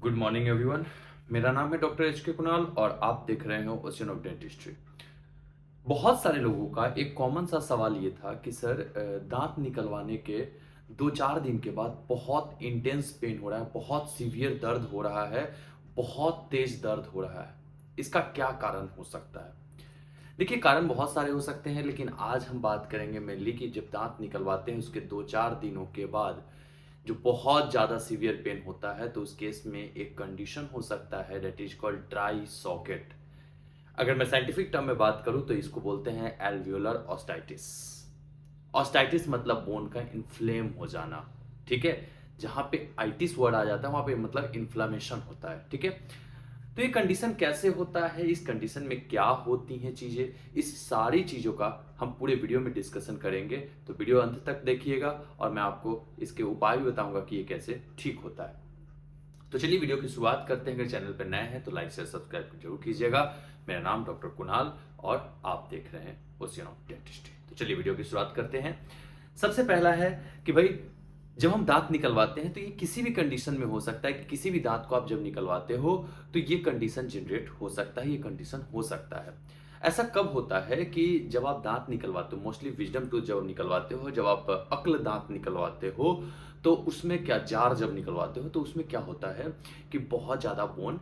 Good morning everyone. मेरा नाम है डॉक्टर एच के कुणाल और आप देख रहे हो ओशन ऑफ डेंटिस्ट्री। बहुत सारे लोगों का एक कॉमन सा सवाल ये था कि सर दांत निकलवाने के 2-4 दिन के बाद बहुत इंटेंस पेन हो रहा है, बहुत सीवियर दर्द हो रहा है, बहुत तेज दर्द हो रहा है। इसका क्या कारण हो सकता है? देखिए, कारण बहुत सारे हो सकते हैं, लेकिन आज हम बात करेंगे मेनली कि जब दांत निकलवाते हैं उसके 2-4 दिनों के बाद जो बहुत ज़्यादा सीवियर पेन होता है, तो उस केस में एक कंडीशन हो सकता है that is called dry socket. अगर मैं साइंटिफिक टर्म में बात करूं तो इसको बोलते हैं एल्वियोलर ऑस्टाइटिस। ऑस्टाइटिस मतलब बोन का इन्फ्लेम हो जाना। ठीक है, जहां पे आइटिस वर्ड आ जाता है वहां पे मतलब इन्फ्लामेशन होता है। ठीक है, तो ये कंडीशन कैसे होता है, इस कंडीशन में क्या होती हैं चीजें, इस सारी चीजों का हम पूरे वीडियो में डिस्कशन करेंगे। तो वीडियो अंत तक देखिएगा और मैं आपको इसके उपाय भी बताऊंगा कि ये कैसे ठीक होता है। तो चलिए वीडियो की शुरुआत करते हैं। अगर चैनल पर नए हैं तो लाइक शेयर सब्सक्राइब जरूर कीजिएगा। मेरा नाम डॉक्टर कुणाल और आप देख रहे हैं ओशियन ऑफ डेंटिस्ट्री। तो चलिए वीडियो की शुरुआत करते हैं। सबसे पहला है कि भाई, जब हम दांत निकलवाते हैं तो ये किसी भी कंडीशन में हो सकता है कि किसी भी दांत को आप जब निकलवाते हो तो ये कंडीशन जनरेट हो सकता है, ये कंडीशन हो सकता है। ऐसा कब होता है कि जब आप दांत निकलवाते हो, मोस्टली विजडम टूथ जब निकलवाते हो, जब आप अक्ल दांत निकलवाते हो, तो उसमें क्या, जार जब निकलवाते हो तो उसमें क्या होता है कि बहुत ज़्यादा बोन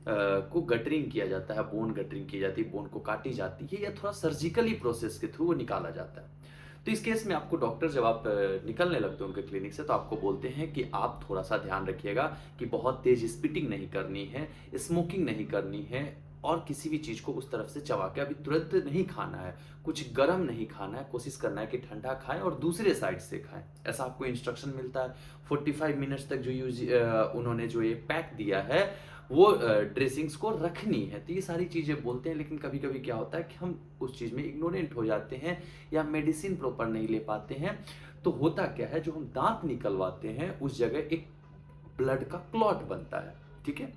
को गटरिंग किया जाता है, बोन गटरिंग की जाती है, बोन को काटी जाती है या थोड़ा सर्जिकली प्रोसेस के थ्रू वो निकाला जाता है। तो इस केस में आपको डॉक्टर जब आप निकलने लगते हो उनके क्लिनिक से तो आपको बोलते हैं कि आप थोड़ा सा ध्यान रखिएगा कि बहुत तेज स्पिटिंग नहीं करनी है, स्मोकिंग नहीं करनी है और किसी भी चीज़ को उस तरफ से चबा के अभी तुरंत नहीं खाना है, कुछ गर्म नहीं खाना है, कोशिश करना है कि ठंडा खाएं और दूसरे साइड से खाएं। ऐसा आपको इंस्ट्रक्शन मिलता है। 45 मिनट्स तक जो उन्होंने जो ये पैक दिया है वो ड्रेसिंग्स को रखनी है। तो ये सारी चीज़ें बोलते हैं, लेकिन कभी कभी क्या होता है कि हम उस चीज़ में इग्नोरेंट हो जाते हैं या मेडिसिन प्रॉपर नहीं ले पाते हैं। तो होता क्या है, जो हम दांत निकलवाते हैं उस जगह एक ब्लड का क्लॉट बनता है। ठीक है,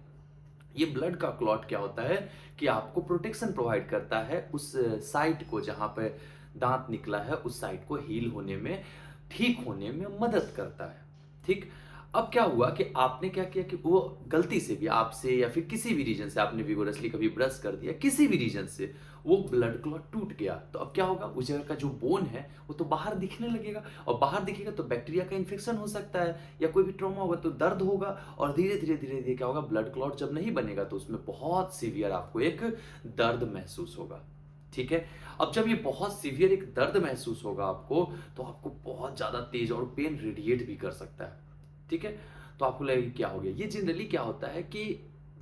ये ब्लड का क्लॉट क्या होता है कि आपको प्रोटेक्शन प्रोवाइड करता है उस साइट को, जहां पे दांत निकला है उस साइट को हील होने में, ठीक होने में मदद करता है। ठीक, अब क्या हुआ कि आपने क्या किया कि वो गलती से भी आपसे या फिर किसी भी रीजन से आपने विगोरसली कभी ब्रश कर दिया, किसी भी रीजन से वो ब्लड क्लॉट टूट गया, तो अब क्या होगा, उस जगह का जो बोन है वो तो बाहर दिखने लगेगा और बाहर दिखेगा तो बैक्टीरिया का इन्फेक्शन हो सकता है या कोई भी ट्रॉमा होगा तो दर्द होगा और धीरे धीरे धीरे धीरे क्या होगा, ब्लड क्लॉट जब नहीं बनेगा तो उसमें बहुत सीवियर आपको एक दर्द महसूस होगा। ठीक है, अब जब ये बहुत सीवियर एक दर्द महसूस होगा आपको, तो आपको बहुत ज्यादा तेज और पेन रेडिएट भी कर सकता है। ठीक है, तो आपको लगेगा कि क्या हो गया। ये जनरली क्या होता है कि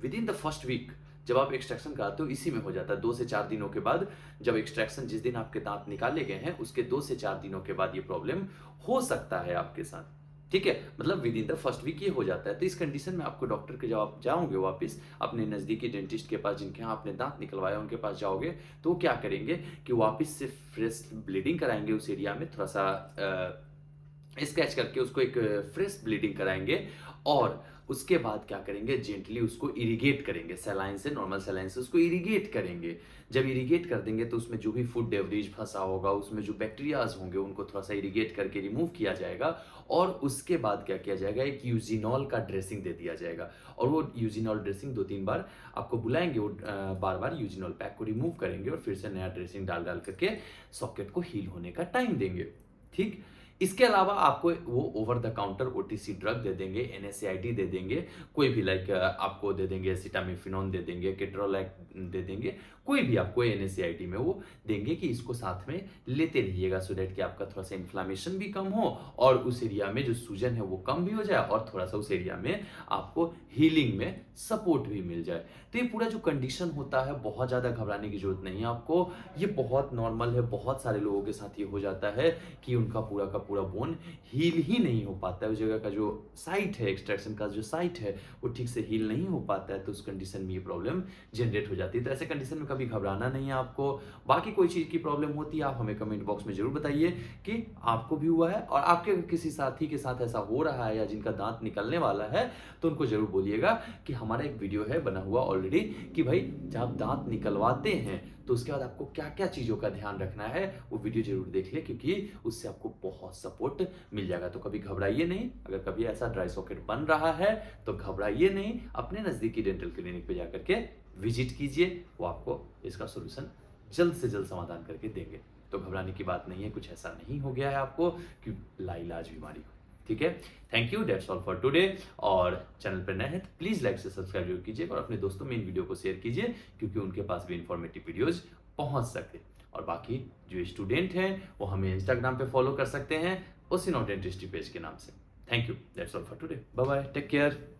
within the first week जब आप एक्सट्रैक्शन कराते हो इसी में हो जाता है। 2 से 4 दिनों के बाद, जब एक्सट्रैक्शन जिस दिन आपके दांत निकाले गए हैं उसके 2 से 4 दिनों के बाद ये प्रॉब्लम हो सकता है आपके साथ। ठीक है, मतलब within the first week ये हो जाता है। तो इस कंडीशन में आपको डॉक्टर के, जब आप जाओगे वापस अपने नज़दीकी डेंटिस्ट के पास जिनके यहाँ आपने दांत निकलवाया उनके पास जाओगे, तो वो क्या करेंगे कि वापस से फ्रेश ब्लीडिंग कराएंगे उस एरिया में, थोड़ा सा स्क्रैच करके उसको एक फ्रेश ब्लीडिंग कराएंगे और उसके बाद क्या करेंगे, जेंटली उसको इरिगेट करेंगे, सलाइन से, नॉर्मल सलाइन से उसको इरिगेट करेंगे। जब इरिगेट कर देंगे तो उसमें जो भी फूड डेवरेज फंसा होगा, उसमें जो बैक्टीरियाज होंगे उनको थोड़ा सा इरिगेट करके रिमूव किया जाएगा और उसके बाद क्या किया जाएगा, एक यूजिनॉल का ड्रेसिंग दे दिया जाएगा और वो यूजिनॉल ड्रेसिंग 2-3 बार आपको बुलाएंगे, वो बार बार यूजिनॉल पैक को रिमूव करेंगे और फिर से नया ड्रेसिंग डाल डाल करके सॉकेट को हील होने का टाइम देंगे। ठीक, इसके अलावा आपको वो over the counter OTC drug दे देंगे, एनएसएआईडी दे देंगे, कोई भी लाइक आपको दे देंगे, एसिटामिफिनोन दे देंगे, केट्रोलैक दे देंगे, कोई भी आपको एनएसएआईडी में वो देंगे कि इसको साथ में लेते रहिएगा सो दैट कि आपका थोड़ा सा इन्फ्लामेशन भी कम हो और उस एरिया में जो सूजन है वो कम भी हो जाए और थोड़ा सा उस एरिया में आपको हीलिंग में सपोर्ट भी मिल जाए। तो ये पूरा जो कंडीशन होता है, बहुत ज़्यादा घबराने की जरूरत नहीं है आपको, ये बहुत नॉर्मल है। बहुत सारे लोगों के साथ ये हो जाता है कि उनका पूरा का पूरा बोन हील ही नहीं हो पाता है, उस जगह का जो साइट है, एक्सट्रैक्शन का जो साइट है वो ठीक से हील नहीं हो पाता है, तो उस कंडीशन में ये प्रॉब्लम जनरेट हो जाती है। तो ऐसे कंडीशन में कभी कभी घबराना नहीं है आपको। बाकी कोई चीज़ की प्रॉब्लम होती है, आप हमें कमेंट बॉक्स में ज़रूर बताइए कि आपको भी हुआ है और आपके किसी साथी के साथ ऐसा हो रहा है या जिनका दाँत निकलने वाला है, तो उनको ज़रूर बोलिएगा कि हमारा एक वीडियो है बना हुआ ऑलरेडी कि भाई जब आप दाँत निकलवाते हैं, तो उसके बाद आपको क्या-क्या चीज़ों का ध्यान रखना है, वो वीडियो ज़रूर देख लें क्योंकि उससे आपको बहुत सपोर्ट मिल जाएगा। तो कभी घबराइए नहीं, अगर कभी ऐसा ड्राई सॉकेट बन रहा है, तो घबराइए नहीं, अपने नज़दीकी डेंटल क्लिनिक पे जाकर के विज़िट कीजिए, वो आपको इसका सॉल्यूशन जल्द से जल्द समाधान करके देंगे। तो घबराने की बात नहीं है, कुछ ऐसा नहीं हो गया है आपको कि लाइलाज बीमारी हो। ठीक है? Thank you, that's all for today. और चैनल पर नए हैं तो प्लीज़ लाइक से सब्सक्राइब जरूर कीजिए और अपने दोस्तों में इन वीडियो को शेयर कीजिए क्योंकि उनके पास भी इन्फॉर्मेटिव वीडियोज़ पहुँच सके। और बाकी जो स्टूडेंट हैं, वो हमें इंस्टाग्राम पे फॉलो कर सकते हैं, ओसिनो डेंटिस्ट्री पेज के नाम से। Thank you, that's all for today. Bye bye, take care.